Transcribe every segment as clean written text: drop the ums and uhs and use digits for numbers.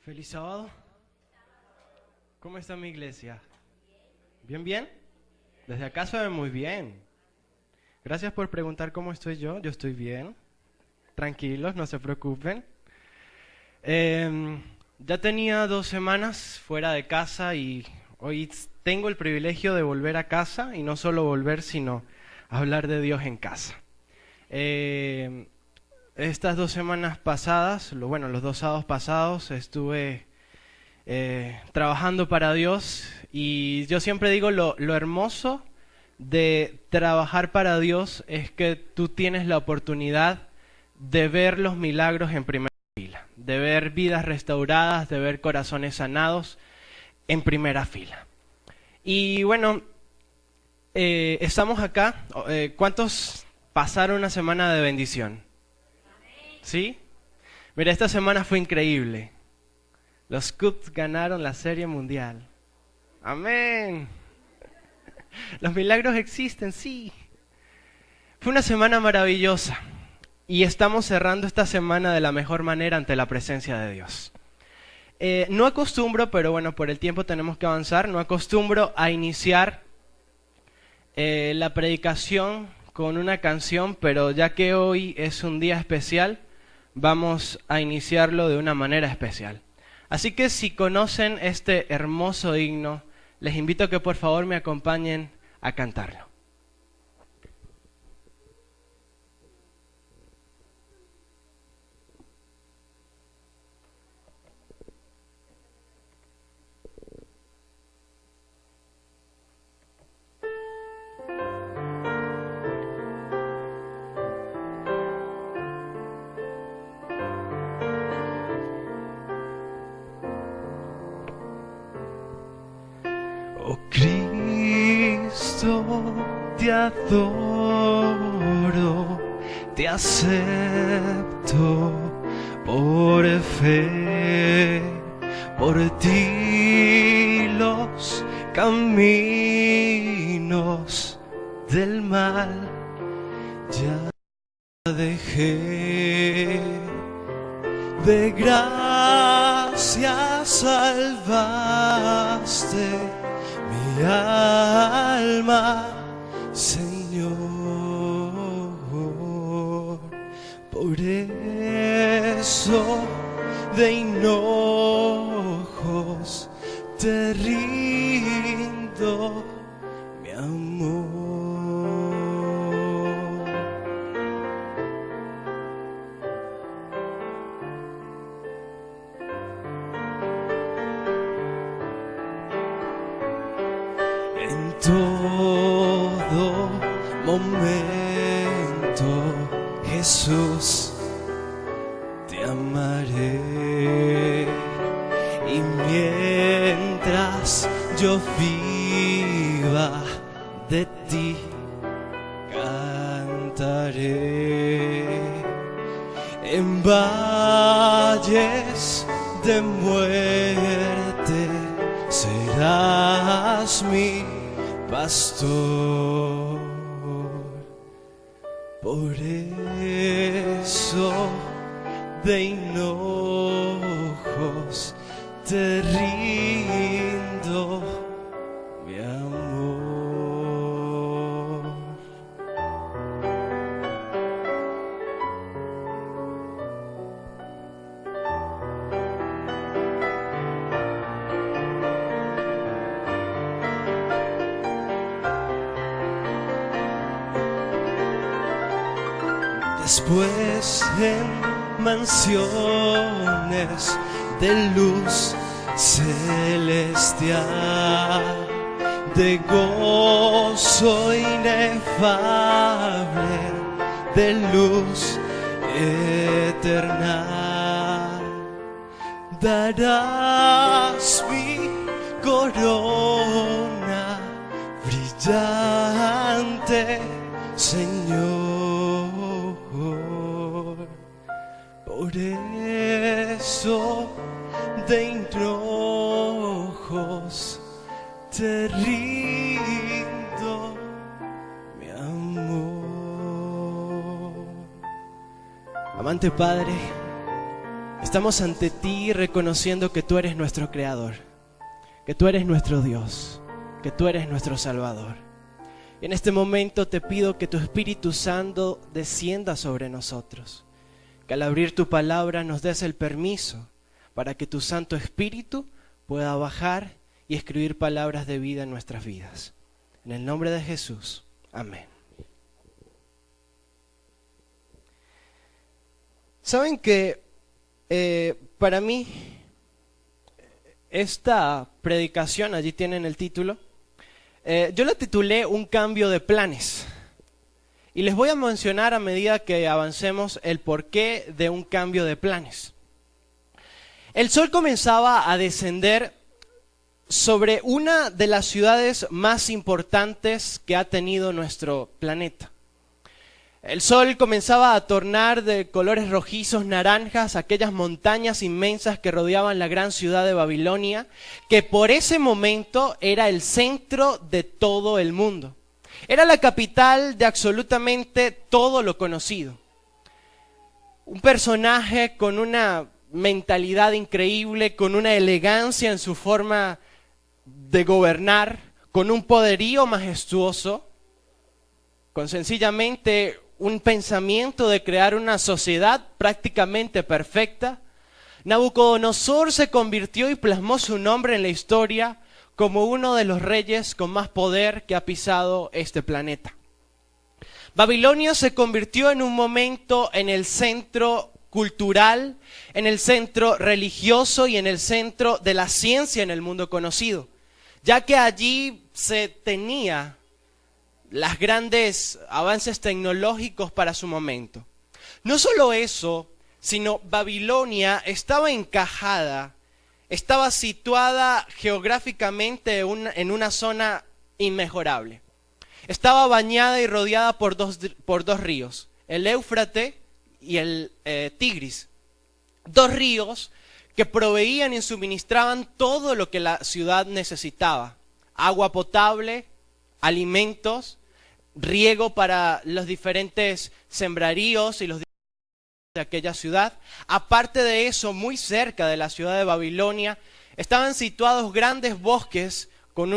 Feliz sábado. ¿Cómo está mi iglesia? ¿Bien, bien? Desde acá se ve muy bien. Gracias por preguntar cómo estoy yo. Yo estoy bien. Tranquilos, no se preocupen. Ya tenía 2 semanas fuera de casa y hoy tengo el privilegio de volver a casa y no solo volver, sino hablar de Dios en casa. Estas 2 semanas pasadas, los 2 sábados pasados, estuve trabajando para Dios y yo siempre digo lo hermoso de trabajar para Dios es que tú tienes la oportunidad de ver los milagros en primera fila, de ver vidas restauradas, de ver corazones sanados en primera fila. Y bueno, estamos acá. ¿Cuántos pasaron una semana de bendición? ¿Sí? Mira, esta semana fue increíble. Los Cubs ganaron la Serie Mundial. ¡Amén! Los milagros existen, sí. Fue una semana maravillosa. Y estamos cerrando esta semana de la mejor manera ante la presencia de Dios. No acostumbro, pero bueno, por el tiempo tenemos que avanzar. No acostumbro a iniciar la predicación con una canción, pero ya que hoy es un día especial, vamos a iniciarlo de una manera especial. Así que si conocen este hermoso himno, les invito a que por favor me acompañen a cantarlo. Oh Cristo, te adoro, te acepto por fe, por ti los caminos del mal ya dejé, de gracia salvaste mi alma, Señor. Por eso de hinojos te rindo mi amor. En todo momento, Jesús, te amaré. Y mientras yo viva, de ti cantaré. En valles de muerte serás mi pastor. Por eso de hinojos te rindo mi amor. Después en mansiones de luz celestial, de gozo inefable, de luz eterna, darás mi corona brillante, Señor. Por eso de hinojos te rindo mi amor. Amante Padre, Estamos ante ti reconociendo que tú eres nuestro creador, que tú eres nuestro Dios, que tú eres nuestro Salvador. Y en este momento te pido que tu Espíritu Santo descienda sobre nosotros, que al abrir tu palabra nos des el permiso para que tu Santo Espíritu pueda bajar y escribir palabras de vida en nuestras vidas. En el nombre de Jesús, amén. Saben que para mí esta predicación, allí tienen el título, yo la titulé Un cambio de planes. Y les voy a mencionar a medida que avancemos el porqué de un cambio de planes. El sol comenzaba a descender sobre una de las ciudades más importantes que ha tenido nuestro planeta. El sol comenzaba a tornar de colores rojizos, naranjas, aquellas montañas inmensas que rodeaban la gran ciudad de Babilonia, que por ese momento era el centro de todo el mundo. Era la capital de absolutamente todo lo conocido. Un personaje con una mentalidad increíble, con una elegancia en su forma de gobernar, con un poderío majestuoso, con sencillamente un pensamiento de crear una sociedad prácticamente perfecta. Nabucodonosor se convirtió y plasmó su nombre en la historia como uno de los reyes con más poder que ha pisado este planeta. Babilonia se convirtió en un momento en el centro cultural, en el centro religioso y en el centro de la ciencia en el mundo conocido, ya que allí se tenía los grandes avances tecnológicos para su momento. No solo eso, sino Babilonia estaba encajada, estaba situada geográficamente en una zona inmejorable. Estaba bañada y rodeada por dos ríos, el Éufrates y el Tigris. Dos ríos que proveían y suministraban todo lo que la ciudad necesitaba: agua potable, alimentos, riego para los diferentes sembraríos y los de aquella ciudad. Aparte de eso, muy cerca de la ciudad de Babilonia estaban situados grandes bosques con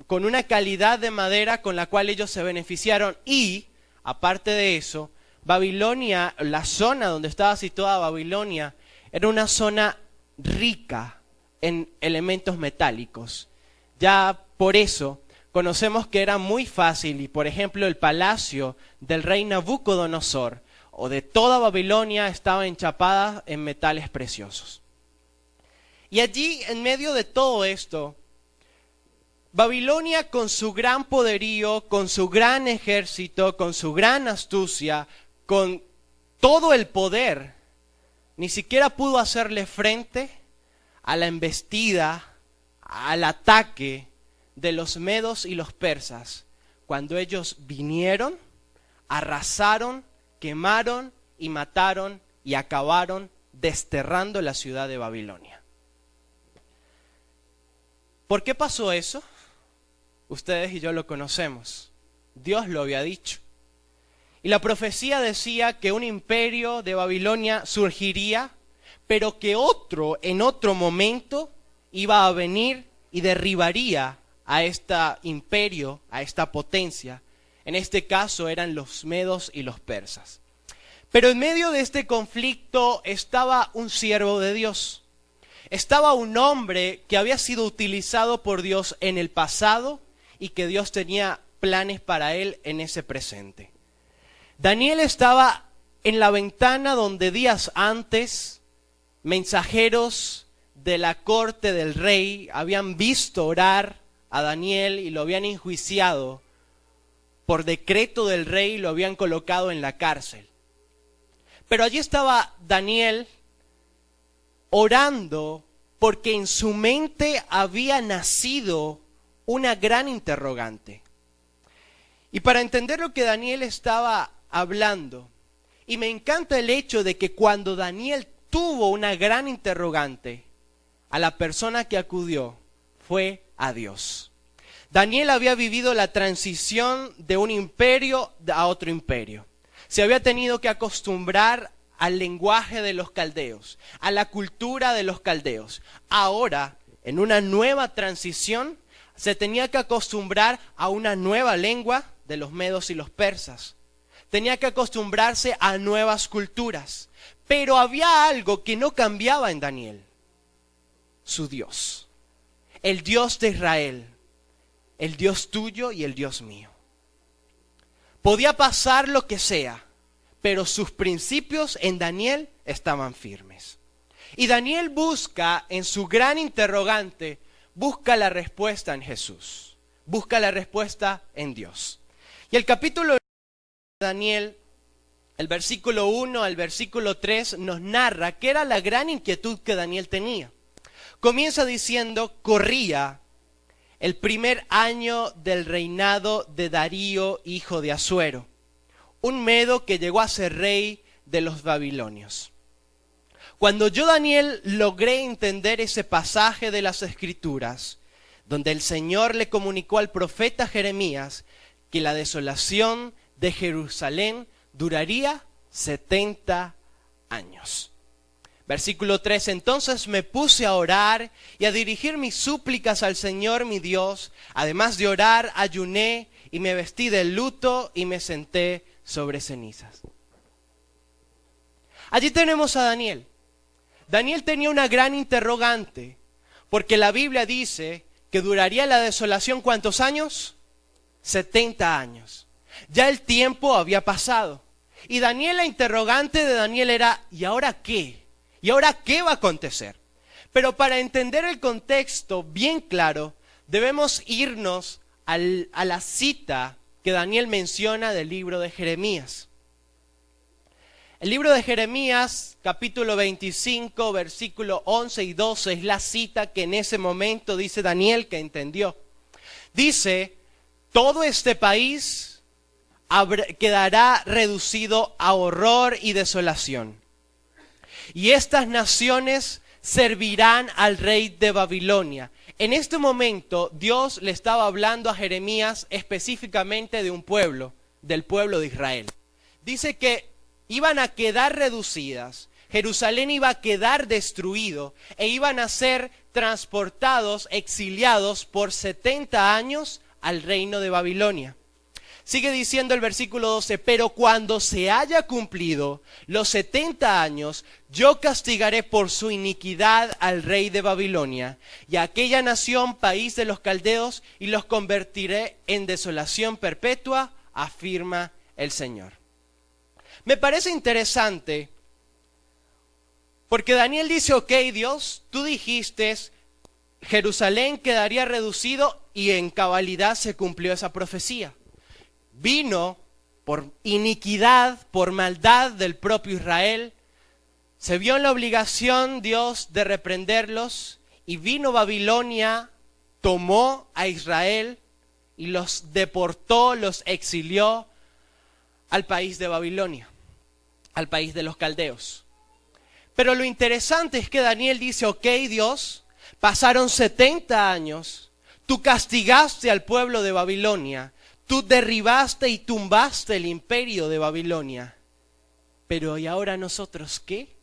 una calidad de madera con la cual ellos se beneficiaron. Y aparte de eso, Babilonia, la zona donde estaba situada Babilonia, era una zona rica en elementos metálicos. Ya por eso conocemos que era muy fácil, y por ejemplo el palacio del rey Nabucodonosor o de toda Babilonia estaba enchapada en metales preciosos. Y allí, en medio de todo esto, Babilonia, con su gran poderío, con su gran ejército, con su gran astucia, con todo el poder, ni siquiera pudo hacerle frente a la embestida, al ataque de los medos y los persas, cuando ellos vinieron, arrasaron, quemaron y mataron y acabaron desterrando la ciudad de Babilonia. ¿Por qué pasó eso? Ustedes y yo lo conocemos. Dios lo había dicho. Y la profecía decía que un imperio de Babilonia surgiría, pero que otro, en otro momento, iba a venir y derribaría a este imperio, a esta potencia. En este caso eran los medos y los persas. Pero en medio de este conflicto estaba un siervo de Dios. Estaba un hombre que había sido utilizado por Dios en el pasado y que Dios tenía planes para él en ese presente. Daniel estaba en la ventana donde días antes mensajeros de la corte del rey habían visto orar a Daniel y lo habían enjuiciado. Por decreto del rey lo habían colocado en la cárcel. Pero allí estaba Daniel orando porque en su mente había nacido una gran interrogante. Y para entender lo que Daniel estaba hablando, y me encanta el hecho de que cuando Daniel tuvo una gran interrogante, a la persona que acudió fue a Dios. Daniel había vivido la transición de un imperio a otro imperio. Se había tenido que acostumbrar al lenguaje de los caldeos, a la cultura de los caldeos. Ahora, en una nueva transición, se tenía que acostumbrar a una nueva lengua de los medos y los persas. Tenía que acostumbrarse a nuevas culturas. Pero había algo que no cambiaba en Daniel: su Dios, el Dios de Israel, el Dios tuyo y el Dios mío. Podía pasar lo que sea, pero sus principios en Daniel estaban firmes. Y Daniel busca, en su gran interrogante, busca la respuesta en Jesús, busca la respuesta en Dios. Y el capítulo de Daniel, el versículo 1 al versículo 3, nos narra que era la gran inquietud que Daniel tenía. Comienza diciendo: corría el primer año del reinado de Darío, hijo de Asuero, un medo que llegó a ser rey de los babilonios. Cuando yo, Daniel, logré entender ese pasaje de las Escrituras, donde el Señor le comunicó al profeta Jeremías que la desolación de Jerusalén duraría 70 años. Versículo 3, entonces me puse a orar y a dirigir mis súplicas al Señor mi Dios. Además de orar, ayuné y me vestí de luto y me senté sobre cenizas. Allí tenemos a Daniel. Daniel tenía una gran interrogante, porque la Biblia dice que duraría la desolación, ¿cuántos años? 70 años. Ya el tiempo había pasado. Y Daniel, la interrogante de Daniel era: ¿y ahora qué? ¿Y ahora qué va a acontecer? Pero para entender el contexto bien claro, debemos irnos a la cita que Daniel menciona del libro de Jeremías. El libro de Jeremías, capítulo 25, versículo 11 y 12, es la cita que en ese momento dice Daniel que entendió. Dice: todo este país quedará reducido a horror y desolación. Y estas naciones servirán al rey de Babilonia. En este momento Dios le estaba hablando a Jeremías específicamente de un pueblo, del pueblo de Israel. Dice que iban a quedar reducidas, Jerusalén iba a quedar destruido e iban a ser transportados, exiliados por 70 años al reino de Babilonia. Sigue diciendo el versículo 12, pero cuando se haya cumplido los 70 años, yo castigaré por su iniquidad al rey de Babilonia y a aquella nación, país de los caldeos, y los convertiré en desolación perpetua, afirma el Señor. Me parece interesante, porque Daniel dice: ok, Dios, tú dijiste, Jerusalén quedaría reducido, y en cabalidad se cumplió esa profecía. Vino por iniquidad, por maldad del propio Israel. Se vio en la obligación Dios de reprenderlos, y vino Babilonia, tomó a Israel y los deportó, los exilió al país de Babilonia, al país de los caldeos. Pero lo interesante es que Daniel dice: ok, Dios, pasaron 70 años, tú castigaste al pueblo de Babilonia, tú derribaste y tumbaste el imperio de Babilonia. Pero ¿y ahora nosotros qué?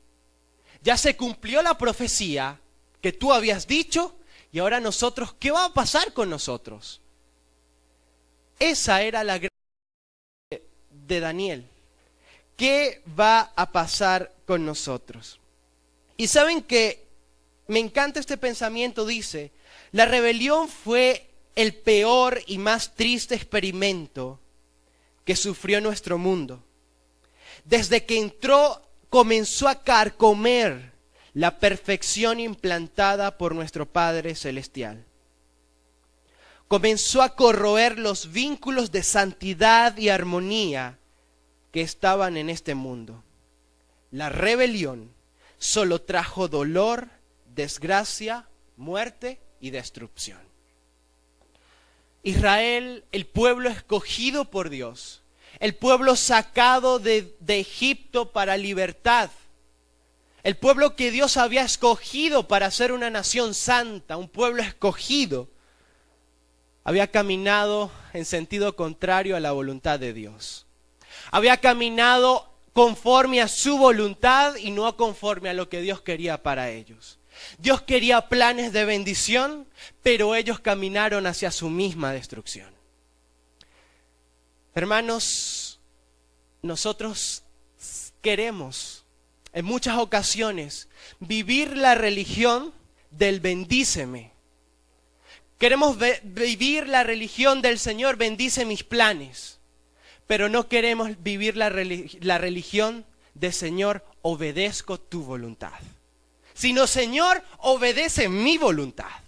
Ya se cumplió la profecía que tú habías dicho, y ahora nosotros, ¿qué va a pasar con nosotros? Esa era la gran de Daniel. ¿Qué va a pasar con nosotros? Y saben que me encanta este pensamiento. Dice: la rebelión fue el peor y más triste experimento que sufrió nuestro mundo. Desde que entró, comenzó a carcomer la perfección implantada por nuestro Padre Celestial. Comenzó a corroer los vínculos de santidad y armonía que estaban en este mundo. La rebelión solo trajo dolor, desgracia, muerte y destrucción. Israel, el pueblo escogido por Dios, el pueblo sacado de Egipto para libertad, el pueblo que Dios había escogido para ser una nación santa, un pueblo escogido, había caminado en sentido contrario a la voluntad de Dios. Había caminado conforme a su voluntad y no conforme a lo que Dios quería para ellos. Dios quería planes de bendición, pero ellos caminaron hacia su misma destrucción. Hermanos, nosotros queremos en muchas ocasiones vivir la religión del bendíceme. Queremos vivir la religión del Señor, bendice mis planes. Pero no queremos vivir la religión de Señor, obedezco tu voluntad. Sino, Señor, obedece mi voluntad.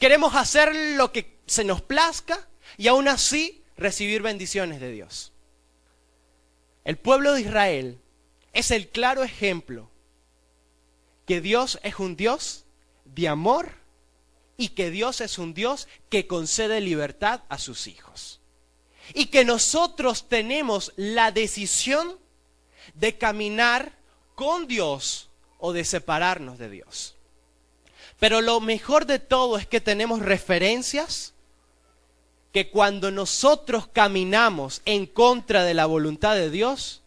Queremos hacer lo que se nos plazca y aún así recibir bendiciones de Dios. El pueblo de Israel es el claro ejemplo que Dios es un Dios de amor y que Dios es un Dios que concede libertad a sus hijos. Y que nosotros tenemos la decisión de caminar con Dios o de separarnos de Dios. Pero lo mejor de todo es que tenemos referencias que cuando nosotros caminamos en contra de la voluntad de Dios,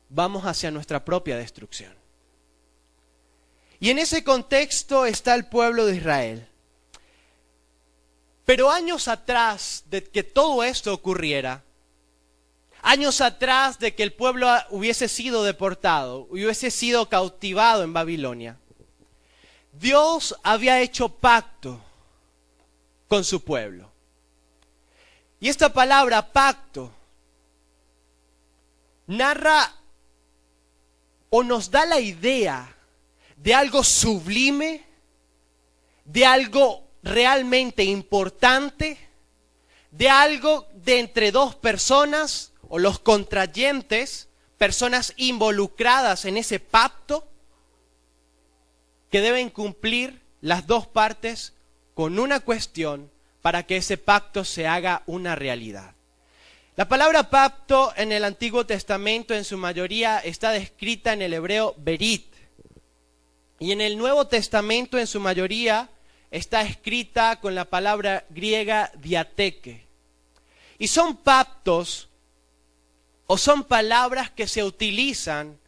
vamos hacia nuestra propia destrucción. Y en ese contexto está el pueblo de Israel. Pero años atrás de que todo esto ocurriera, años atrás de que el pueblo hubiese sido deportado, hubiese sido cautivado en Babilonia, Dios había hecho pacto con su pueblo. Y esta palabra pacto narra o nos da la idea de algo sublime, de algo realmente importante, de algo de entre dos personas o los contrayentes, personas involucradas en ese pacto, que deben cumplir las dos partes con una cuestión para que ese pacto se haga una realidad. La palabra pacto en el Antiguo Testamento en su mayoría está descrita en el hebreo berit. Y en el Nuevo Testamento en su mayoría está escrita con la palabra griega diateque. Y son pactos o son palabras que se utilizan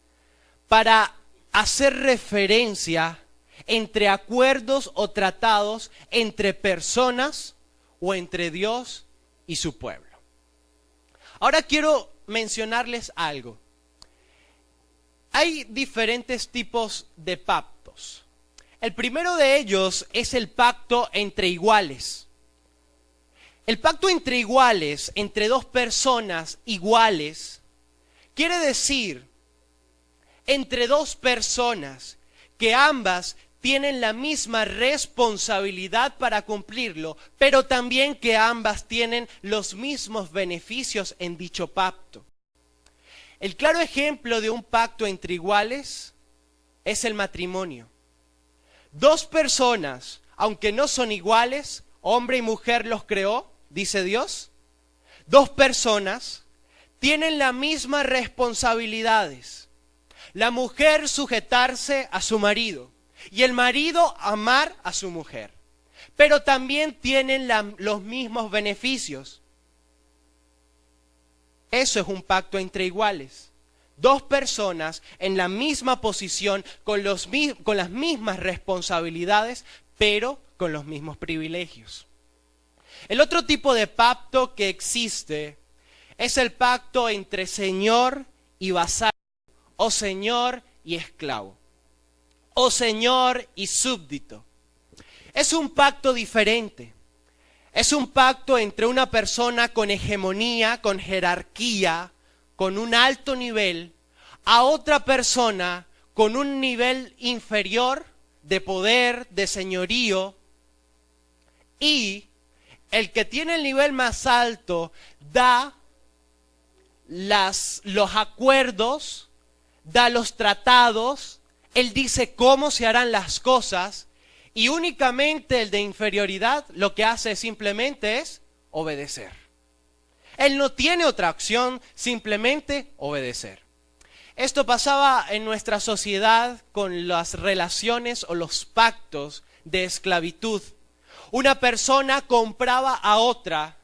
para hacer referencia entre acuerdos o tratados entre personas o entre Dios y su pueblo. Ahora quiero mencionarles algo. Hay diferentes tipos de pactos. El primero de ellos es el pacto entre iguales. El pacto entre iguales, entre dos personas iguales, quiere decir entre dos personas que ambas tienen la misma responsabilidad para cumplirlo, pero también que ambas tienen los mismos beneficios en dicho pacto. El claro ejemplo de un pacto entre iguales es el matrimonio. Dos personas, aunque no son iguales, hombre y mujer los creó, dice Dios. Dos personas tienen las mismas responsabilidades. La mujer sujetarse a su marido y el marido amar a su mujer. Pero también tienen los mismos beneficios. Eso es un pacto entre iguales. Dos personas en la misma posición, con las mismas responsabilidades, pero con los mismos privilegios. El otro tipo de pacto que existe es el pacto entre señor y vasallo, o señor y esclavo, o señor y súbdito. Es un pacto diferente. Es un pacto entre una persona con hegemonía, con jerarquía, con un alto nivel, a otra persona con un nivel inferior de poder, de señorío, y el que tiene el nivel más alto da los acuerdos, da los tratados, él dice cómo se harán las cosas, y únicamente el de inferioridad lo que hace simplemente es obedecer. Él no tiene otra opción, simplemente obedecer. Esto pasaba en nuestra sociedad con las relaciones o los pactos de esclavitud. Una persona compraba a otra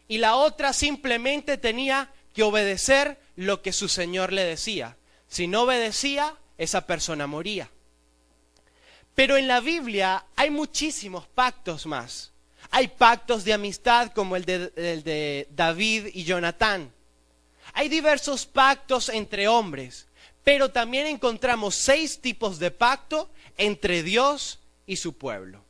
y la otra simplemente tenía que obedecer lo que su señor le decía. Si no obedecía, esa persona moría. Pero en la Biblia hay muchísimos pactos más. Hay pactos de amistad como el de David y Jonatán. Hay diversos pactos entre hombres, pero también encontramos 6 tipos de pacto entre Dios y su pueblo.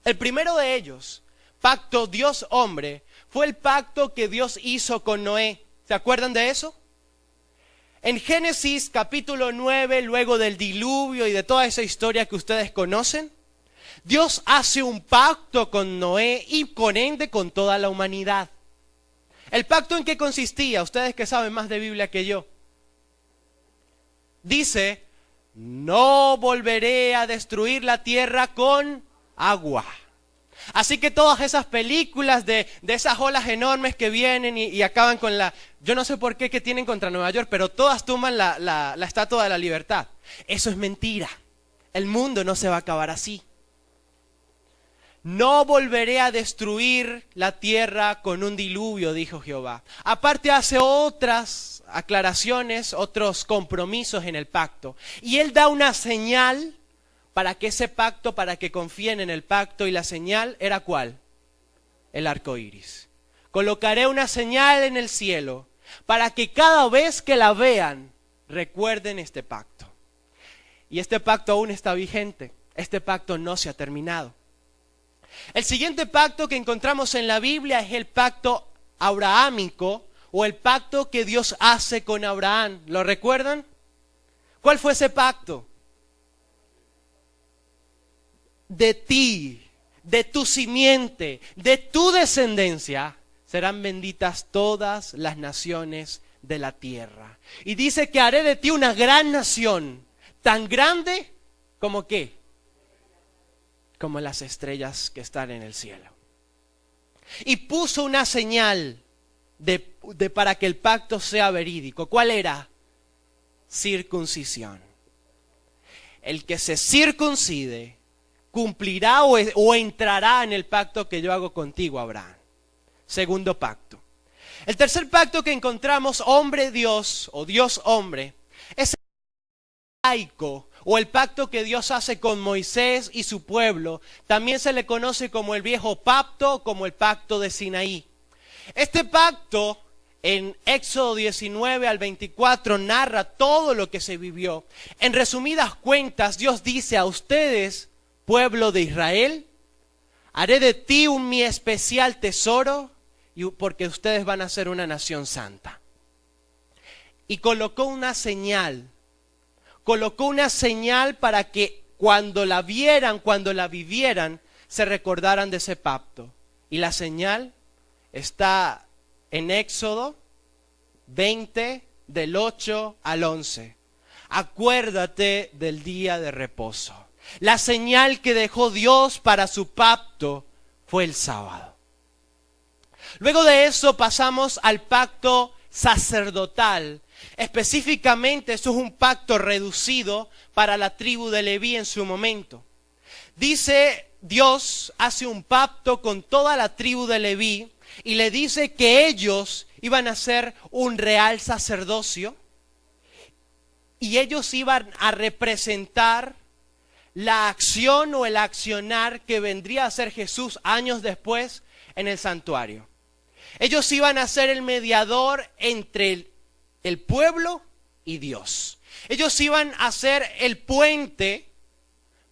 El primero de ellos, pacto Dios-hombre, fue el pacto que Dios hizo con Noé. ¿Se acuerdan de eso? En Génesis capítulo 9, luego del diluvio y de toda esa historia que ustedes conocen, Dios hace un pacto con Noé y con ende con toda la humanidad. ¿El pacto en qué consistía? Ustedes que saben más de Biblia que yo. Dice, no volveré a destruir la tierra con agua. Así que todas esas películas de esas olas enormes que vienen y acaban con yo no sé por qué que tienen contra Nueva York, pero todas tumban la Estatua de la Libertad. Eso es mentira. El mundo no se va a acabar así. No volveré a destruir la tierra con un diluvio, dijo Jehová. Aparte hace otras aclaraciones, otros compromisos en el pacto. Y él da una señal para que ese pacto, para que confíen en el pacto. Y la señal era ¿cuál? El arco iris. Colocaré una señal en el cielo para que cada vez que la vean recuerden este pacto. Y este pacto aún está vigente. Este pacto no se ha terminado. El siguiente pacto que encontramos en la Biblia es el pacto abrahámico o el pacto que Dios hace con Abraham. ¿Lo recuerdan? ¿Cuál fue ese pacto? De ti, de tu simiente, de tu descendencia, serán benditas todas las naciones de la tierra. Y dice que haré de ti una gran nación, tan grande como ¿qué? Como las estrellas que están en el cielo. Y puso una señal para que el pacto sea verídico. ¿Cuál era? Circuncisión. El que se circuncide cumplirá o entrará en el pacto que yo hago contigo, Abraham. Segundo pacto. El tercer pacto que encontramos, hombre-Dios o Dios-hombre, es el laico o el pacto que Dios hace con Moisés y su pueblo. También se le conoce como el viejo pacto, como el pacto de Sinaí. Este pacto en Éxodo 19 al 24 narra todo lo que se vivió. En resumidas cuentas, Dios dice a ustedes, pueblo de Israel, haré de ti mi especial tesoro porque ustedes van a ser una nación santa. Y colocó una señal para que cuando la vieran, cuando la vivieran, se recordaran de ese pacto. Y la señal está en Éxodo 20, del 8 al 11. Acuérdate del día de reposo. La señal que dejó Dios para su pacto fue el sábado. Luego de eso pasamos al pacto sacerdotal. Específicamente, eso es un pacto reducido para la tribu de Leví en su momento. Dice, Dios hace un pacto con toda la tribu de Leví y le dice que ellos iban a ser un real sacerdocio y ellos iban a representar la acción o el accionar que vendría a ser Jesús años después en el santuario. Ellos iban a ser el mediador entre el pueblo y Dios. Ellos iban a ser el puente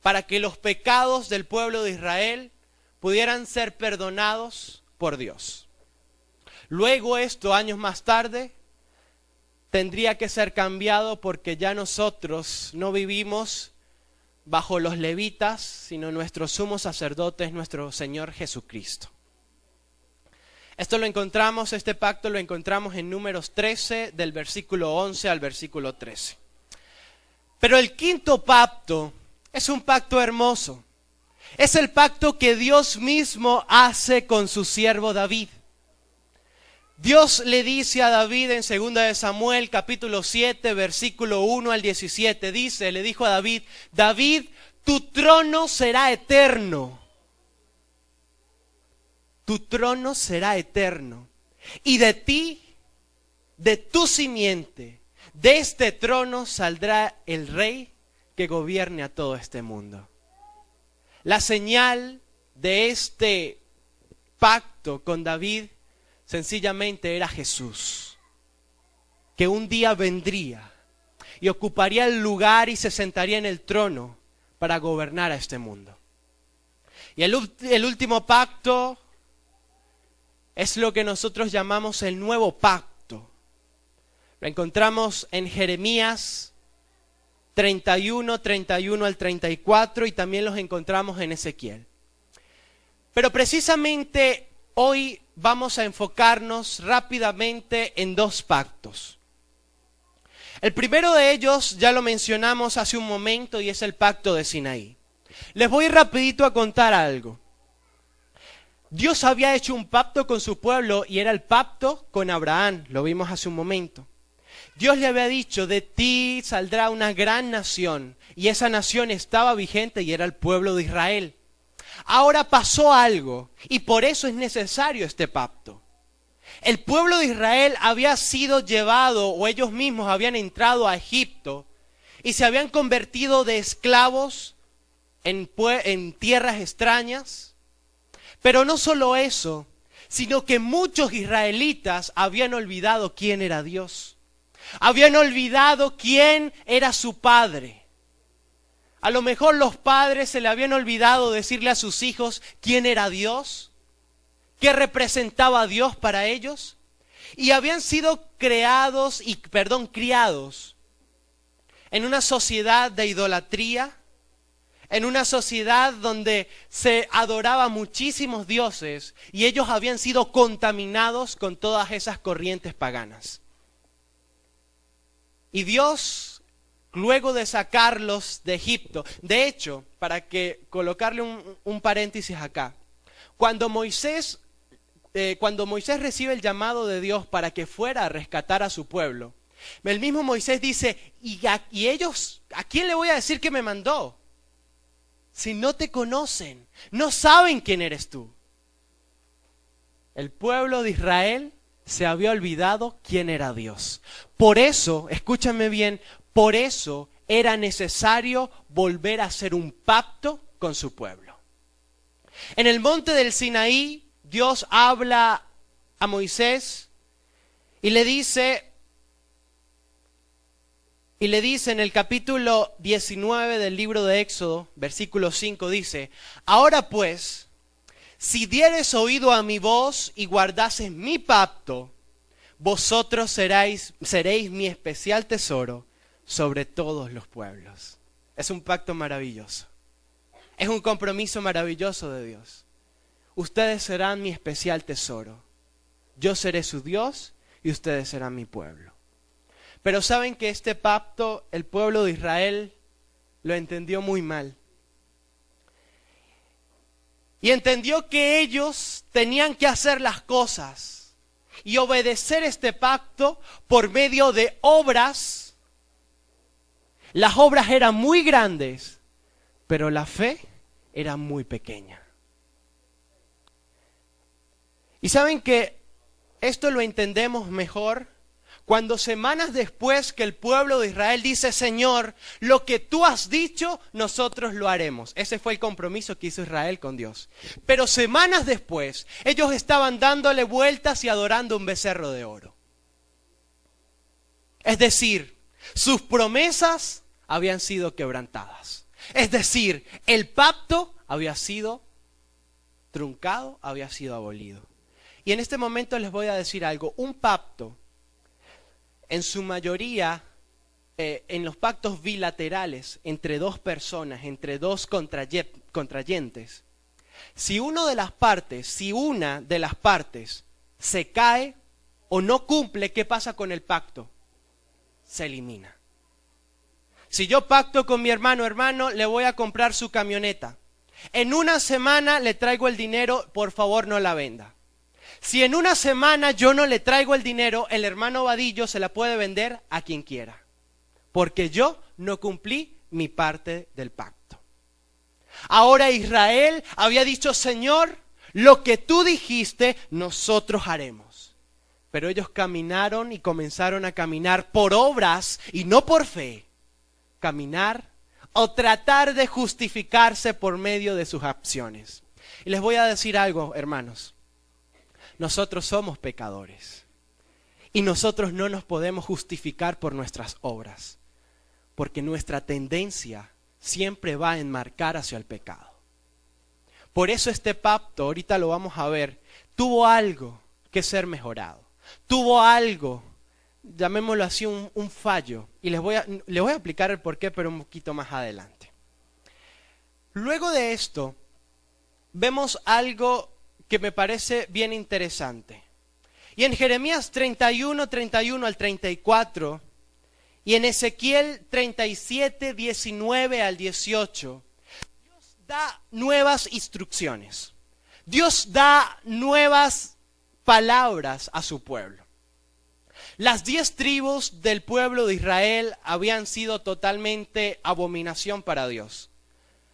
para que los pecados del pueblo de Israel pudieran ser perdonados por Dios. Luego esto, años más tarde, tendría que ser cambiado porque ya nosotros no vivimos bajo los levitas, sino nuestro sumo sacerdote es nuestro Señor Jesucristo. Este pacto lo encontramos en Números 13, del versículo 11 al versículo 13. Pero el quinto pacto es un pacto hermoso. Es el pacto que Dios mismo hace con su siervo David. Dios le dice a David en 2 de Samuel, capítulo 7, versículo 1 al 17, le dijo a David, David, tu trono será eterno. Tu trono será eterno. Y de ti de tu simiente, de este trono saldrá el rey que gobierne a todo este mundo. La señal de este pacto con David sencillamente era Jesús, que un día vendría y ocuparía el lugar y se sentaría en el trono para gobernar a este mundo. Y el último pacto es lo que nosotros llamamos el nuevo pacto. Lo encontramos en Jeremías 31 al 34 y también los encontramos en Ezequiel. Pero precisamente hoy vamos a enfocarnos rápidamente en dos pactos. El primero de ellos ya lo mencionamos hace un momento y es el pacto de Sinaí. Les voy rapidito a contar algo. Dios había hecho un pacto con su pueblo y era el pacto con Abraham, lo vimos hace un momento. Dios le había dicho, de ti saldrá una gran nación, y esa nación estaba vigente y era el pueblo de Israel. Ahora pasó algo y por eso es necesario este pacto. El pueblo de Israel había sido llevado, o ellos mismos habían entrado a Egipto y se habían convertido de esclavos en tierras extrañas. Pero no solo eso, sino que muchos israelitas habían olvidado quién era Dios. Habían olvidado quién era su padre. A lo mejor los padres se le habían olvidado decirle a sus hijos quién era Dios, qué representaba Dios para ellos, y habían sido criados en una sociedad de idolatría, en una sociedad donde se adoraba muchísimos dioses y ellos habían sido contaminados con todas esas corrientes paganas. Y Dios, luego de sacarlos de Egipto, de hecho, para colocarle un paréntesis acá, cuando Moisés recibe el llamado de Dios para que fuera a rescatar a su pueblo, el mismo Moisés dice, ¿y ellos, a quién le voy a decir que me mandó? Si no te conocen, no saben quién eres tú. El pueblo de Israel se había olvidado quién era Dios. Por eso, escúchame bien, por eso era necesario volver a hacer un pacto con su pueblo. En el monte del Sinaí, Dios habla a Moisés y le dice en el capítulo 19 del libro de Éxodo, versículo 5, dice, ahora pues, si dieres oído a mi voz y guardases mi pacto, vosotros seréis mi especial tesoro sobre todos los pueblos. Es un pacto maravilloso. Es un compromiso maravilloso de Dios. Ustedes serán mi especial tesoro. Yo seré su Dios y ustedes serán mi pueblo. Pero saben que este pacto, el pueblo de Israel lo entendió muy mal. Y entendió que ellos tenían que hacer las cosas y obedecer este pacto por medio de obras. Las obras eran muy grandes, pero la fe era muy pequeña. Y saben que esto lo entendemos mejor cuando semanas después que el pueblo de Israel dice, Señor, lo que tú has dicho, nosotros lo haremos. Ese fue el compromiso que hizo Israel con Dios. Pero semanas después, ellos estaban dándole vueltas y adorando un becerro de oro. Es decir, sus promesas habían sido quebrantadas. Es decir, el pacto había sido truncado, había sido abolido. Y en este momento les voy a decir algo. Un pacto, en su mayoría, en los pactos bilaterales entre dos personas, entre dos contrayentes, si una de las partes se cae o no cumple, ¿qué pasa con el pacto? Se elimina. Si yo pacto con mi hermano, le voy a comprar su camioneta. En una semana le traigo el dinero, por favor no la venda. Si en una semana yo no le traigo el dinero, el hermano Vadillo se la puede vender a quien quiera. Porque yo no cumplí mi parte del pacto. Ahora Israel había dicho, Señor, lo que tú dijiste, nosotros haremos. Pero ellos caminaron y comenzaron a caminar por obras y no por fe. Caminar o tratar de justificarse por medio de sus acciones. Y les voy a decir algo, hermanos. Nosotros somos pecadores. Y nosotros no nos podemos justificar por nuestras obras. Porque nuestra tendencia siempre va a enmarcar hacia el pecado. Por eso este pacto, ahorita lo vamos a ver, tuvo algo que ser mejorado. Tuvo algo, llamémoslo así, un fallo. Y les voy a explicar el porqué, pero un poquito más adelante. Luego de esto, vemos algo que me parece bien interesante. Y en Jeremías 31 al 34, y en Ezequiel 37, 19 al 18, Dios da nuevas instrucciones. Dios da nuevas palabras a su pueblo. Las 10 tribus del pueblo de Israel habían sido totalmente abominación para Dios.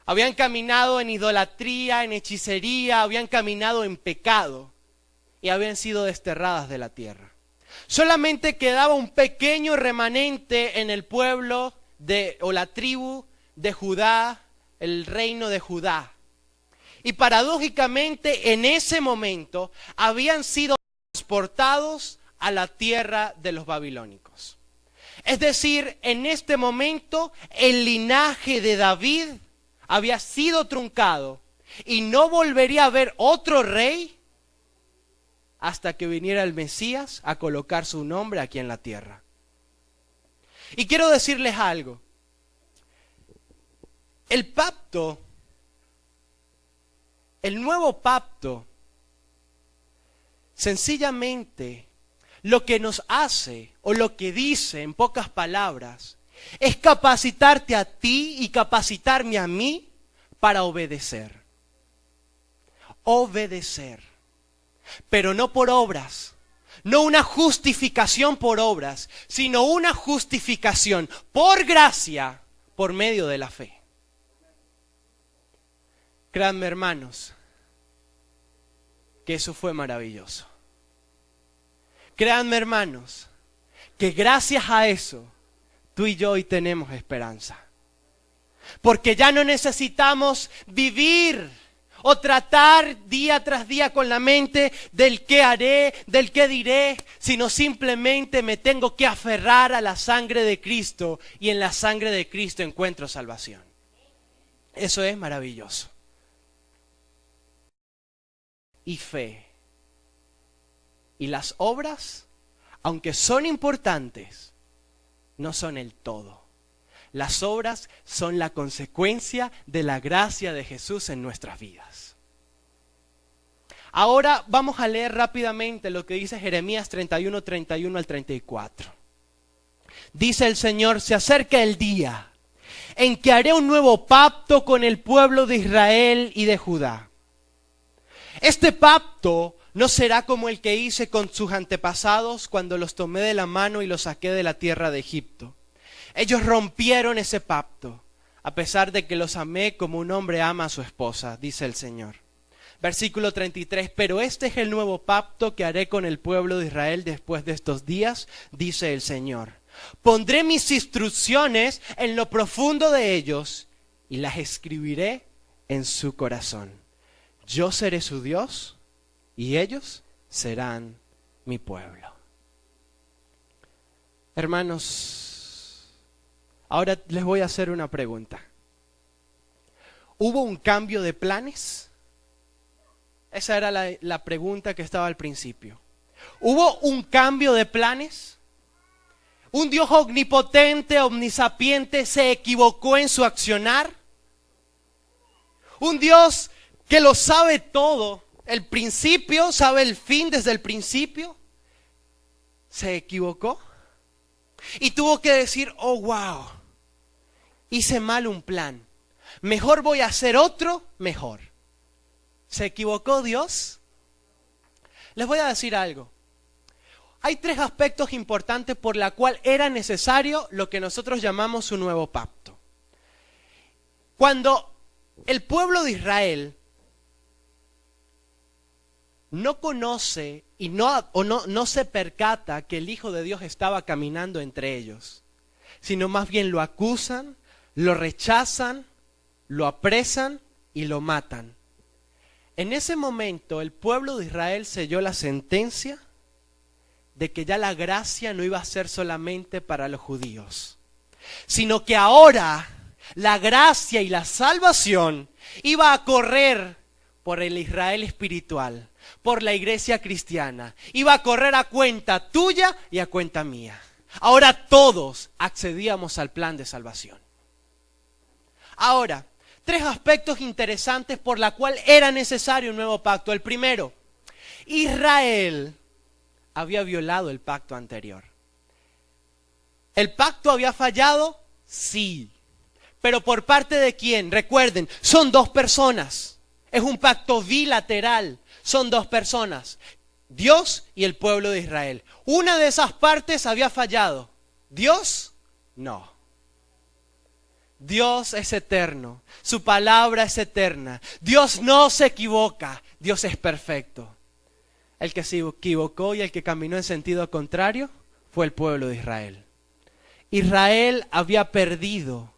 Habían caminado en idolatría, en hechicería, habían caminado en pecado y habían sido desterradas de la tierra. Solamente quedaba un pequeño remanente en el pueblo o la tribu de Judá, el reino de Judá. Y paradójicamente en ese momento habían sido transportados a la tierra de los babilónicos. Es decir, en este momento el linaje de David había sido truncado y no volvería a haber otro rey hasta que viniera el Mesías a colocar su nombre aquí en la tierra. Y quiero decirles algo. El pacto, el nuevo pacto, sencillamente lo que nos hace o lo que dice en pocas palabras es capacitarte a ti y capacitarme a mí para obedecer. Obedecer. Pero no por obras, no una justificación por obras, sino una justificación por gracia por medio de la fe. Créanme, hermanos, que eso fue maravilloso. Créanme, hermanos, que gracias a eso tú y yo hoy tenemos esperanza. Porque ya no necesitamos vivir o tratar día tras día con la mente del qué haré, del qué diré, sino simplemente me tengo que aferrar a la sangre de Cristo y en la sangre de Cristo encuentro salvación. Eso es maravilloso. Y fe. Y las obras, aunque son importantes, no son el todo. Las obras son la consecuencia de la gracia de Jesús en nuestras vidas. Ahora vamos a leer rápidamente lo que dice Jeremías 31 al 34. Dice el Señor: se acerca el día en que haré un nuevo pacto con el pueblo de Israel y de Judá. Este pacto no será como el que hice con sus antepasados cuando los tomé de la mano y los saqué de la tierra de Egipto. Ellos rompieron ese pacto, a pesar de que los amé como un hombre ama a su esposa, dice el Señor. Versículo 33, pero este es el nuevo pacto que haré con el pueblo de Israel después de estos días, dice el Señor. Pondré mis instrucciones en lo profundo de ellos y las escribiré en su corazón. Yo seré su Dios y ellos serán mi pueblo. Hermanos, ahora les voy a hacer una pregunta. ¿Hubo un cambio de planes? Esa era la pregunta que estaba al principio. ¿Hubo un cambio de planes? ¿Un Dios omnipotente, omnisapiente se equivocó en su accionar? ¿Un Dios que lo sabe todo, el principio, sabe el fin desde el principio, se equivocó? Y tuvo que decir, oh wow, hice mal un plan, mejor voy a hacer otro mejor. ¿Se equivocó Dios? Les voy a decir algo. Hay 3 aspectos importantes por la cual era necesario lo que nosotros llamamos un nuevo pacto. Cuando el pueblo de Israel no conoce y no se percata que el Hijo de Dios estaba caminando entre ellos, sino más bien lo acusan, lo rechazan, lo apresan y lo matan. En ese momento el pueblo de Israel selló la sentencia de que ya la gracia no iba a ser solamente para los judíos, sino que ahora la gracia y la salvación iba a correr por el Israel espiritual, por la iglesia cristiana. Iba a correr a cuenta tuya y a cuenta mía. Ahora todos accedíamos al plan de salvación. Ahora, 3 aspectos interesantes por la cual era necesario un nuevo pacto. El primero, Israel había violado el pacto anterior. ¿El pacto había fallado? Sí. ¿Pero por parte de quién? Recuerden, son 2 personas. Es un pacto bilateral. Son 2 personas. Dios y el pueblo de Israel. Una de esas partes había fallado. ¿Dios? No. Dios es eterno. Su palabra es eterna. Dios no se equivoca. Dios es perfecto. El que se equivocó y el que caminó en sentido contrario fue el pueblo de Israel. Israel había perdido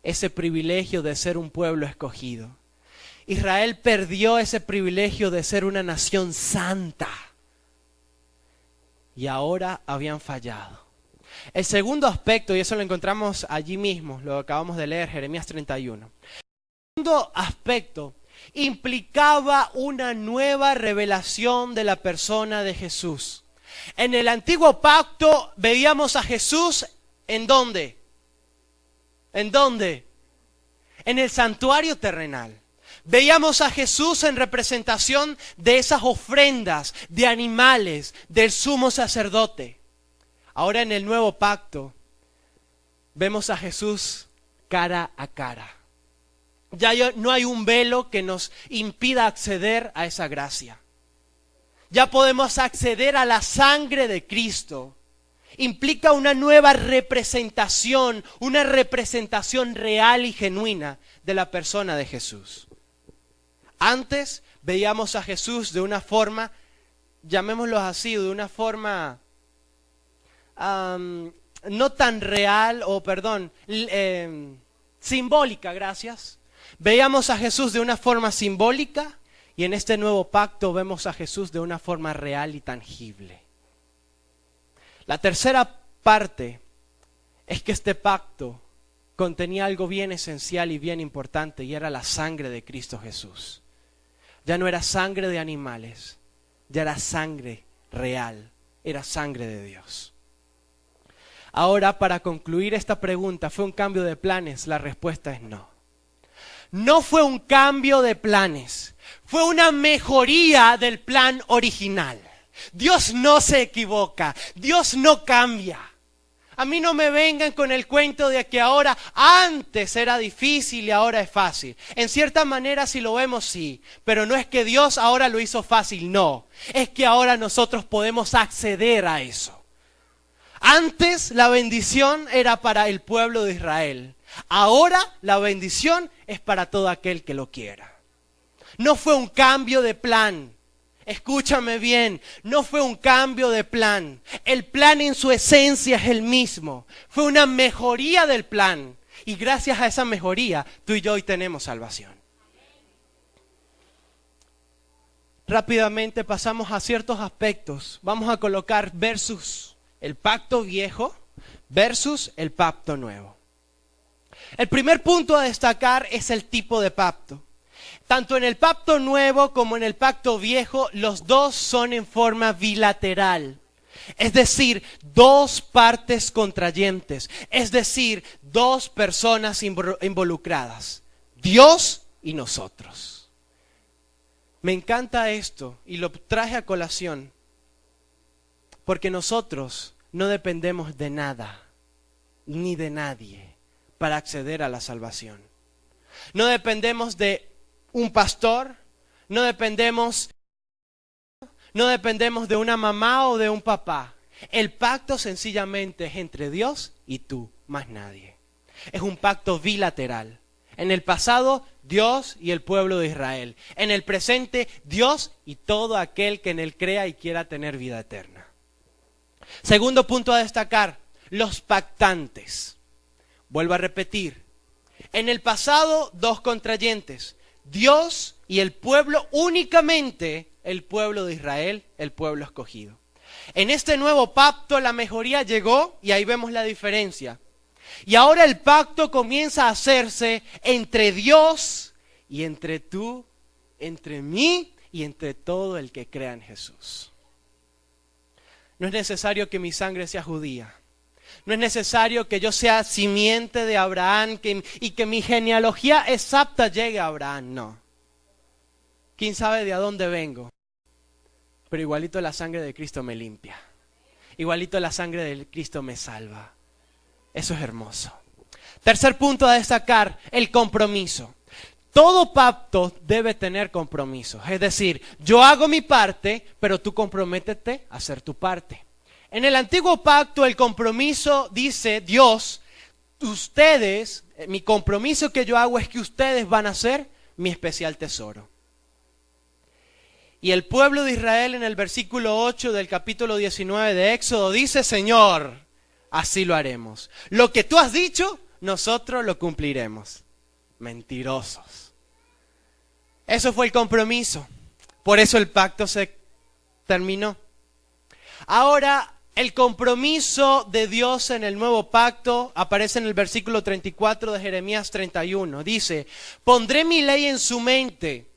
ese privilegio de ser un pueblo escogido. Israel perdió ese privilegio de ser una nación santa. Y ahora habían fallado. El segundo aspecto, y eso lo encontramos allí mismo, lo acabamos de leer, Jeremías 31. El segundo aspecto implicaba una nueva revelación de la persona de Jesús. En el antiguo pacto veíamos a Jesús, ¿en dónde? ¿En dónde? En el santuario terrenal. Veíamos a Jesús en representación de esas ofrendas de animales del sumo sacerdote. Ahora en el nuevo pacto vemos a Jesús cara a cara. Ya no hay un velo que nos impida acceder a esa gracia. Ya podemos acceder a la sangre de Cristo. Implica una nueva representación, una representación real y genuina de la persona de Jesús. Antes veíamos a Jesús de una forma, llamémoslo así, de una forma no tan real, simbólica, gracias. Veíamos a Jesús de una forma simbólica y en este nuevo pacto vemos a Jesús de una forma real y tangible. La tercera parte es que este pacto contenía algo bien esencial y bien importante y era la sangre de Cristo Jesús. Ya no era sangre de animales, ya era sangre real, era sangre de Dios. Ahora, para concluir esta pregunta, ¿fue un cambio de planes? La respuesta es no. No fue un cambio de planes, fue una mejoría del plan original. Dios no se equivoca, Dios no cambia. A mí no me vengan con el cuento de que ahora antes era difícil y ahora es fácil. En cierta manera si lo vemos sí, pero no es que Dios ahora lo hizo fácil, no. Es que ahora nosotros podemos acceder a eso. Antes la bendición era para el pueblo de Israel. Ahora la bendición es para todo aquel que lo quiera. No fue un cambio de plan. Escúchame bien, no fue un cambio de plan. El plan en su esencia es el mismo. Fue una mejoría del plan. Y gracias a esa mejoría, tú y yo hoy tenemos salvación. Rápidamente pasamos a ciertos aspectos. Vamos a colocar versus el pacto viejo versus el pacto nuevo. El primer punto a destacar es el tipo de pacto. Tanto en el pacto nuevo como en el pacto viejo, los dos son en forma bilateral. Es decir, 2 partes contrayentes. Es decir, 2 personas involucradas. Dios y nosotros. Me encanta esto y lo traje a colación. Porque nosotros no dependemos de nada, ni de nadie, para acceder a la salvación. No dependemos de un pastor, no dependemos de una mamá o de un papá. El pacto sencillamente es entre Dios y tú, más nadie. Es un pacto bilateral. En el pasado, Dios y el pueblo de Israel. En el presente, Dios y todo aquel que en él crea y quiera tener vida eterna. Segundo punto a destacar, los pactantes. Vuelvo a repetir. En el pasado, dos contrayentes. Dios y el pueblo, únicamente el pueblo de Israel, el pueblo escogido. En este nuevo pacto la mejoría llegó y ahí vemos la diferencia. Y ahora el pacto comienza a hacerse entre Dios y entre tú, entre mí y entre todo el que crea en Jesús. No es necesario que mi sangre sea judía. No es necesario que yo sea simiente de Abraham y que mi genealogía exacta llegue a Abraham. No. ¿Quién sabe de dónde vengo? Pero igualito la sangre de Cristo me limpia. Igualito la sangre de Cristo me salva. Eso es hermoso. Tercer punto a destacar, el compromiso. Todo pacto debe tener compromisos. Es decir, yo hago mi parte, pero tú comprométete a hacer tu parte. En el antiguo pacto el compromiso dice Dios, ustedes, mi compromiso que yo hago es que ustedes van a ser mi especial tesoro. Y el pueblo de Israel en el versículo 8 del capítulo 19 de Éxodo dice, Señor, así lo haremos. Lo que tú has dicho, nosotros lo cumpliremos. Mentirosos. Eso fue el compromiso. Por eso el pacto se terminó. Ahora, el compromiso de Dios en el nuevo pacto aparece en el versículo 34 de Jeremías 31. Dice, pondré mi ley en su mente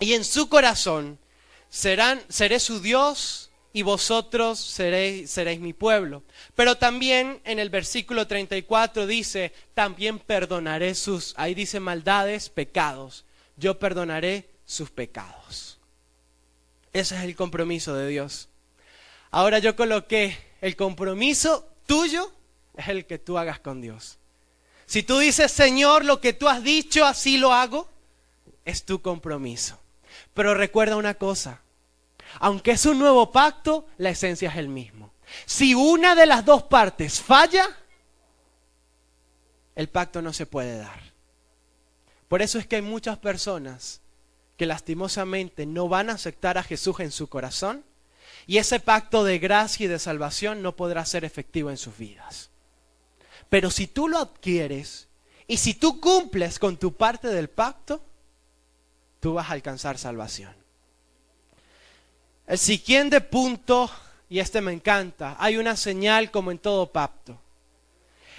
y en su corazón. Seré su Dios y vosotros seréis mi pueblo. Pero también en el versículo 34 dice, también perdonaré ahí dice maldades, pecados. Yo perdonaré sus pecados. Ese es el compromiso de Dios. Ahora yo coloqué, el compromiso tuyo es el que tú hagas con Dios. Si tú dices, Señor, lo que tú has dicho, así lo hago, es tu compromiso. Pero recuerda una cosa, aunque es un nuevo pacto, la esencia es el mismo. Si una de las dos partes falla, el pacto no se puede dar. Por eso es que hay muchas personas que lastimosamente no van a aceptar a Jesús en su corazón y ese pacto de gracia y de salvación no podrá ser efectivo en sus vidas. Pero si tú lo adquieres y si tú cumples con tu parte del pacto, tú vas a alcanzar salvación. El siguiente punto, y este me encanta, hay una señal como en todo pacto.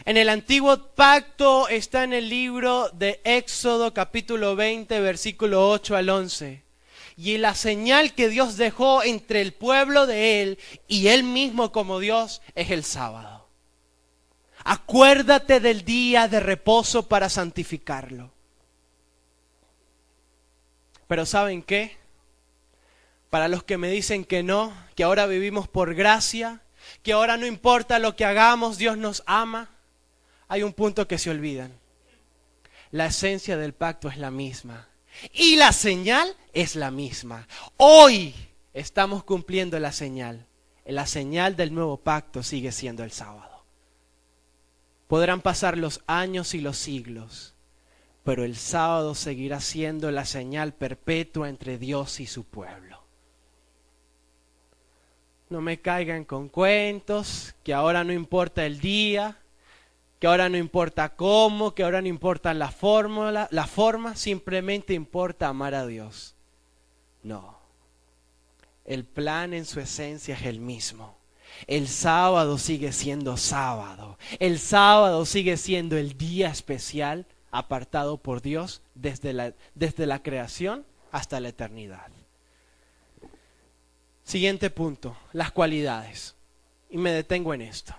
En el antiguo pacto está en el libro de Éxodo capítulo 20 versículo 8 al 11. Y la señal que Dios dejó entre el pueblo de Él y Él mismo como Dios es el sábado. Acuérdate del día de reposo para santificarlo. Pero ¿saben qué? Para los que me dicen que no, que ahora vivimos por gracia, que ahora no importa lo que hagamos, Dios nos ama, hay un punto que se olvidan. La esencia del pacto es la misma y la señal es la misma. Hoy estamos cumpliendo la señal. La señal del nuevo pacto sigue siendo el sábado. Podrán pasar los años y los siglos, pero el sábado seguirá siendo la señal perpetua entre Dios y su pueblo. No me caigan con cuentos, que ahora no importa el día, que ahora no importa cómo, que ahora no importa la forma, simplemente importa amar a Dios. No, el plan en su esencia es el mismo. El sábado sigue siendo sábado. El sábado sigue siendo el día especial apartado por Dios desde la creación hasta la eternidad. Siguiente punto, las cualidades. Y me detengo en esto.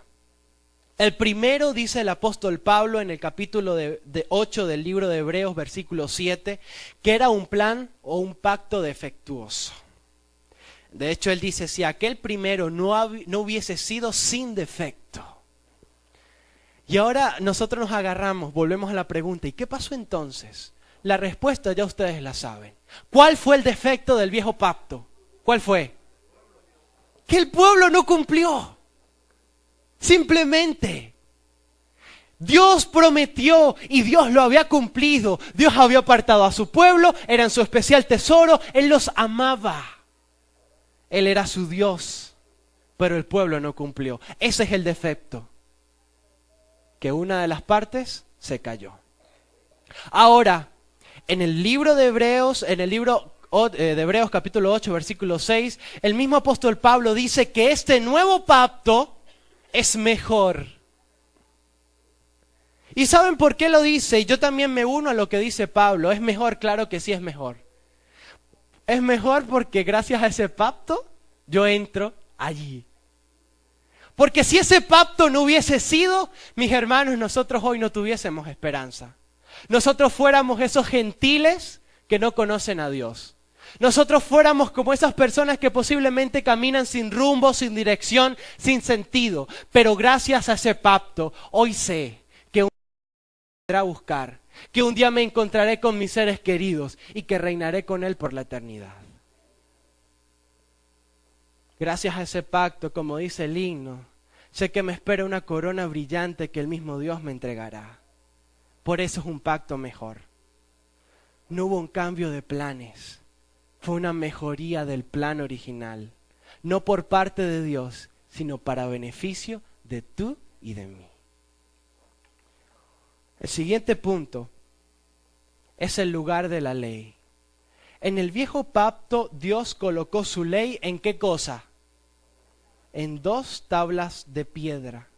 El primero, dice el apóstol Pablo en el capítulo de 8 del libro de Hebreos, versículo 7, que era un plan o un pacto defectuoso. De hecho, él dice, si aquel primero no hubiese sido sin defecto. Y ahora nosotros nos agarramos, volvemos a la pregunta, ¿y qué pasó entonces? La respuesta ya ustedes la saben. ¿Cuál fue el defecto del viejo pacto? ¿Cuál fue? Que el pueblo no cumplió. Simplemente. Dios prometió y Dios lo había cumplido. Dios había apartado a su pueblo, eran su especial tesoro, Él los amaba. Él era su Dios, pero el pueblo no cumplió. Ese es el defecto, que una de las partes se cayó. Ahora, en el libro de Hebreos, de Hebreos capítulo 8, versículo 6, el mismo apóstol Pablo dice que este nuevo pacto es mejor. ¿Y saben por qué lo dice? Y yo también me uno a lo que dice Pablo. Es mejor, claro que sí es mejor. Es mejor porque gracias a ese pacto yo entro allí. Porque si ese pacto no hubiese sido, mis hermanos, nosotros hoy no tuviésemos esperanza. Nosotros fuéramos esos gentiles que no conocen a Dios. Nosotros fuéramos como esas personas que posiblemente caminan sin rumbo, sin dirección, sin sentido. Pero gracias a ese pacto, hoy sé que un día me a buscar, que un día me encontraré con mis seres queridos y que reinaré con Él por la eternidad. Gracias a ese pacto, como dice el himno, sé que me espera una corona brillante que el mismo Dios me entregará. Por eso es un pacto mejor. No hubo un cambio de planes, fue una mejoría del plan original. No por parte de Dios, sino para beneficio de tú y de mí. El siguiente punto es el lugar de la ley. En el viejo pacto, Dios colocó su ley ¿en qué cosa? En 2 tablas de piedra.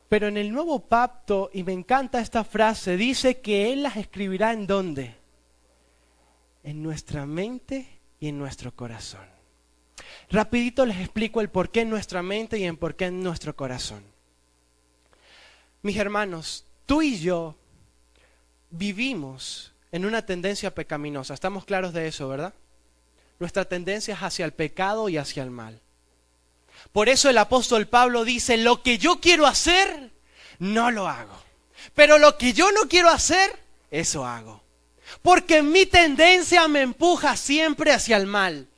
Pero en el nuevo pacto, y me encanta esta frase, dice que Él las escribirá ¿en dónde? En nuestra mente y en nuestro corazón. Rapidito les explico el por qué en nuestra mente y el por qué en nuestro corazón. Mis hermanos, tú y yo vivimos en una tendencia pecaminosa. Estamos claros de eso, ¿verdad? Nuestra tendencia es hacia el pecado y hacia el mal. Por eso el apóstol Pablo dice, lo que yo quiero hacer, no lo hago. Pero lo que yo no quiero hacer, eso hago. Porque mi tendencia me empuja siempre hacia el mal.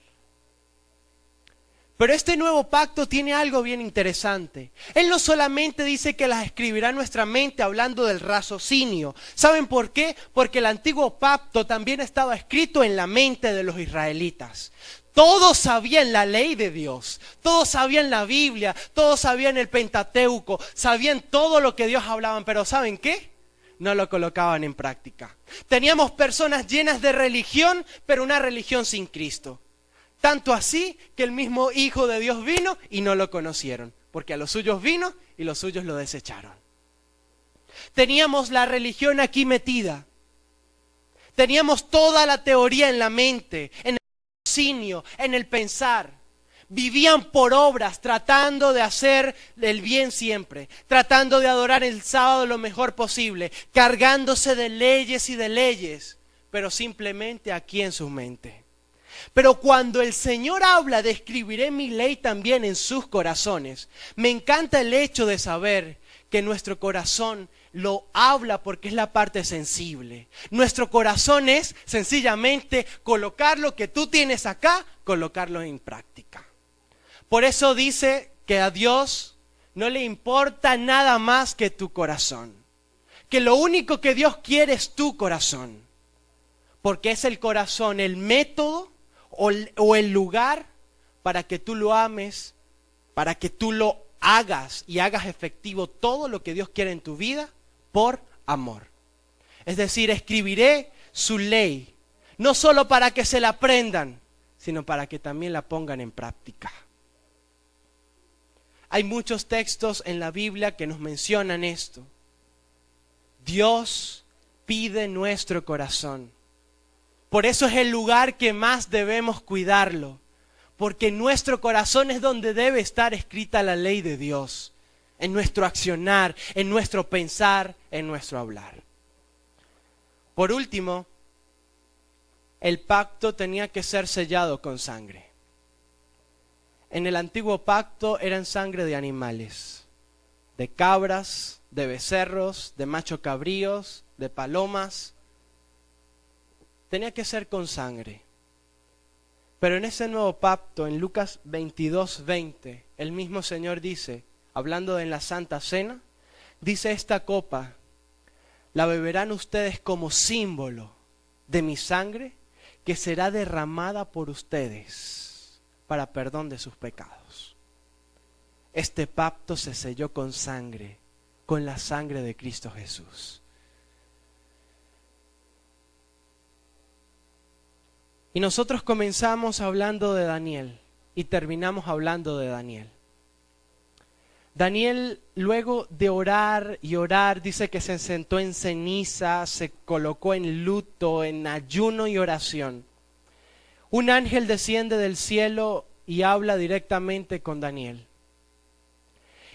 Pero este nuevo pacto tiene algo bien interesante. Él no solamente dice que las escribirá en nuestra mente hablando del raciocinio. ¿Saben por qué? Porque el antiguo pacto también estaba escrito en la mente de los israelitas. Todos sabían la ley de Dios, todos sabían la Biblia, todos sabían el Pentateuco, sabían todo lo que Dios hablaba, pero ¿saben qué? No lo colocaban en práctica. Teníamos personas llenas de religión, pero una religión sin Cristo. Tanto así que el mismo Hijo de Dios vino y no lo conocieron, porque a los suyos vino y los suyos lo desecharon. Teníamos la religión aquí metida. Teníamos toda la teoría en la mente, en el raciocinio, en el pensar. Vivían por obras, tratando de hacer el bien siempre, tratando de adorar el sábado lo mejor posible, cargándose de leyes, pero simplemente aquí en su mente. Pero cuando el Señor habla de escribiré mi ley también en sus corazones, me encanta el hecho de saber que nuestro corazón lo habla porque es la parte sensible. Nuestro corazón es sencillamente colocar lo que tú tienes acá, colocarlo en práctica. Por eso dice que a Dios no le importa nada más que tu corazón. Que lo único que Dios quiere es tu corazón. Porque es el corazón el método o el lugar para que tú lo ames, para que tú lo hagas y hagas efectivo todo lo que Dios quiere en tu vida por amor. Es decir, escribiré su ley, no solo para que se la aprendan, sino para que también la pongan en práctica. Hay muchos textos en la Biblia que nos mencionan esto. Dios pide nuestro corazón. Por eso es el lugar que más debemos cuidarlo, porque en nuestro corazón es donde debe estar escrita la ley de Dios, en nuestro accionar, en nuestro pensar, en nuestro hablar. Por último, el pacto tenía que ser sellado con sangre. En el antiguo pacto eran sangre de animales, de cabras, de becerros, de macho cabríos, de palomas. Tenía que ser con sangre. Pero en ese nuevo pacto, en Lucas 22:20, el mismo Señor dice, hablando en la Santa Cena, dice: esta copa la beberán ustedes como símbolo de mi sangre, que será derramada por ustedes para perdón de sus pecados. Este pacto se selló con sangre, con la sangre de Cristo Jesús. Y nosotros comenzamos hablando de Daniel y terminamos hablando de Daniel. Daniel, luego de orar y orar, dice que se sentó en ceniza, se colocó en luto, en ayuno y oración. Un ángel desciende del cielo y habla directamente con Daniel.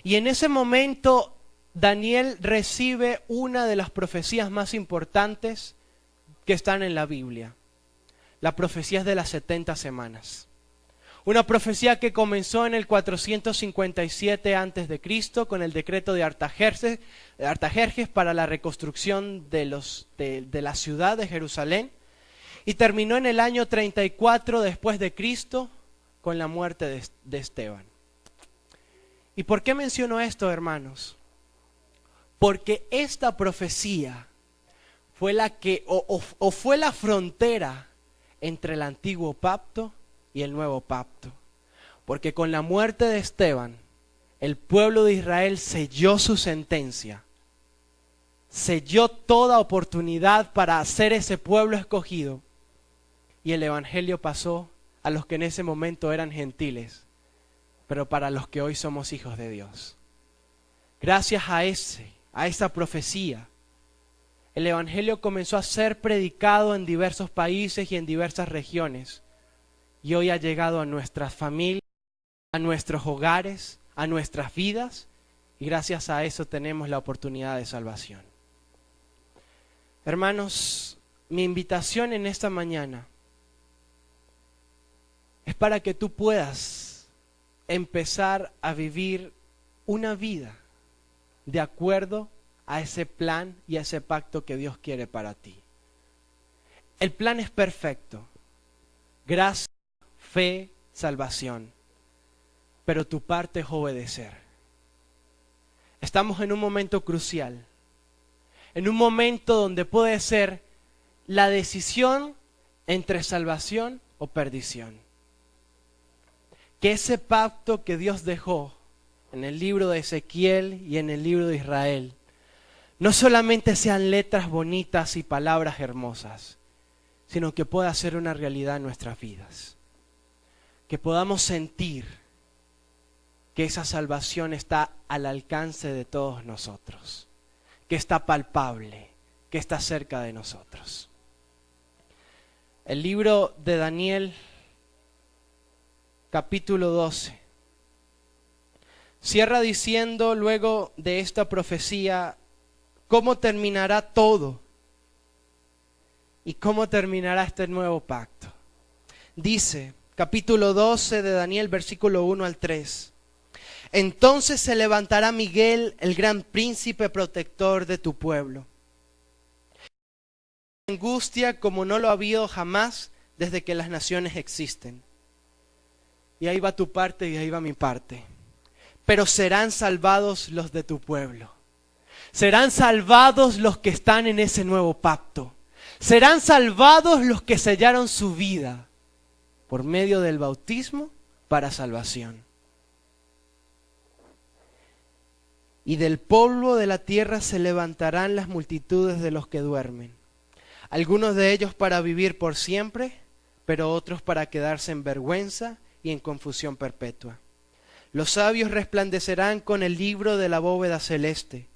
Y en ese momento Daniel recibe una de las profecías más importantes que están en la Biblia. La profecía de las 70 semanas. Una profecía que comenzó en el 457 a.C. con el decreto de Artajerjes para la reconstrucción de la ciudad de Jerusalén, y terminó en el año 34 después de Cristo con la muerte de Esteban. ¿Y por qué menciono esto, hermanos? Porque esta profecía fue la que fue la frontera entre el antiguo pacto y el nuevo pacto. Porque con la muerte de Esteban, el pueblo de Israel selló su sentencia, selló toda oportunidad para ser ese pueblo escogido, y el evangelio pasó a los que en ese momento eran gentiles, pero para los que hoy somos hijos de Dios. Gracias a esa profecía, el evangelio comenzó a ser predicado en diversos países y en diversas regiones, y hoy ha llegado a nuestras familias, a nuestros hogares, a nuestras vidas, y gracias a eso tenemos la oportunidad de salvación. Hermanos, mi invitación en esta mañana es para que tú puedas empezar a vivir una vida de acuerdo a ese plan y a ese pacto que Dios quiere para ti. El plan es perfecto: gracia, fe, salvación. Pero tu parte es obedecer. Estamos en un momento crucial, en un momento donde puede ser la decisión entre salvación o perdición. Que ese pacto que Dios dejó en el libro de Ezequiel y en el libro de Israel no solamente sean letras bonitas y palabras hermosas, sino que pueda ser una realidad en nuestras vidas. Que podamos sentir que esa salvación está al alcance de todos nosotros, que está palpable, que está cerca de nosotros. El libro de Daniel, capítulo 12, cierra diciendo, luego de esta profecía, cómo terminará todo y cómo terminará este nuevo pacto. Dice, capítulo 12 de Daniel, versículo 1 al 3. Entonces se levantará Miguel, el gran príncipe protector de tu pueblo. Angustia como no lo ha habido jamás desde que las naciones existen. Y ahí va tu parte y ahí va mi parte. Pero serán salvados los de tu pueblo. Serán salvados los que están en ese nuevo pacto. Serán salvados los que sellaron su vida por medio del bautismo para salvación. Y del polvo de la tierra se levantarán las multitudes de los que duermen. Algunos de ellos para vivir por siempre, pero otros para quedarse en vergüenza y en confusión perpetua. Los sabios resplandecerán con el libro de la bóveda celeste.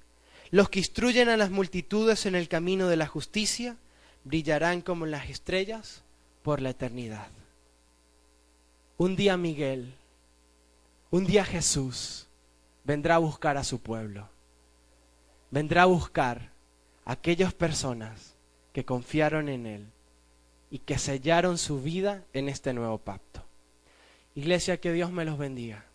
Los que instruyen a las multitudes en el camino de la justicia brillarán como las estrellas por la eternidad. Un día Miguel, un día Jesús vendrá a buscar a su pueblo. Vendrá a buscar a aquellas personas que confiaron en Él y que sellaron su vida en este nuevo pacto. Iglesia, que Dios me los bendiga.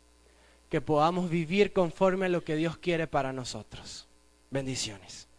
Que podamos vivir conforme a lo que Dios quiere para nosotros. Bendiciones.